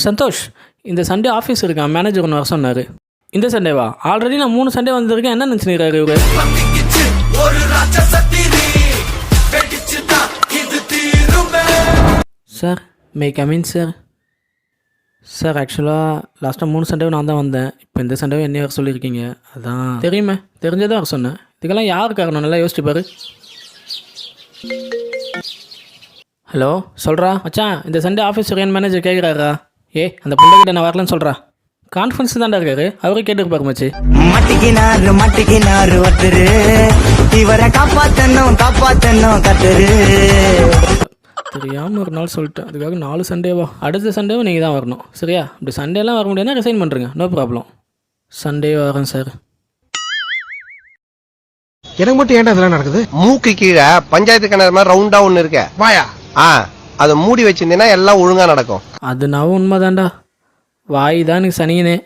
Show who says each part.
Speaker 1: சந்தோஷ், இந்த Sunday office இருக்கான், manager ஒன்று வர சொன்னார். இந்த சண்டேவா? ஆல்ரெடி நான் 3 சண்டே வந்திருக்கேன். என்ன நினச்சிருக்காரு இவர்? Sir, may come in sir. Sir, ஆக்சுவலாக லாஸ்ட்டாக 3 சண்டேவும் நான் தான் வந்தேன். இப்போ இந்த சண்டேவும் என்ன வர சொல்லியிருக்கீங்க? அதான் தெரியுமே, தெரிஞ்சதான் வர சொன்னேன். இதுக்கெல்லாம் யார் காரணம்? நல்லா யோசிச்சு பாரு. ஹலோ, சொல்கிறா மச்சான், இந்த சண்டே ஆஃபீஸ் சரியான மேனேஜர் கேட்குறாரா? அந்த பொண்ணுக்கிட்ட நான் வரலன்னு சொல்கிறா. கான்ஃபரன்ஸ் தான்டா இருக்காரு, அவரே கேட்டுருப்பாரு மச்சி.
Speaker 2: மாட்டிக்கினாரு ஒருத்தரு, இவரை காப்பாத்தணும் கத்துரு.
Speaker 1: தெரியாமல் ஒரு நாள் சொல்லிட்டேன், அதுக்காக 4 சண்டேவா? அடுத்த சண்டேவும் நீங்கள் தான் வரணும், சரியா? அப்படி சண்டேலாம் வர முடியாதுன்னா ரிசைன் பண்ணுறேங்க, நோ ப்ராப்ளம். சண்டே வரேன் சார்.
Speaker 3: எனக்கு மட்டும் ஏன்டா இதெல்லாம் நடக்குது?
Speaker 4: மூக்கு கீழே பஞ்சாயத்து கிணறு மாதிரி ரவுண்டா ஒன்று இருக்க
Speaker 3: வாயா,
Speaker 4: அதை மூடி வச்சிருந்தீங்கன்னா எல்லாம் ஒழுங்கா நடக்கும்.
Speaker 1: அது நான் உண்மைதான்டா, வாய் தான் எனக்கு சனியனே.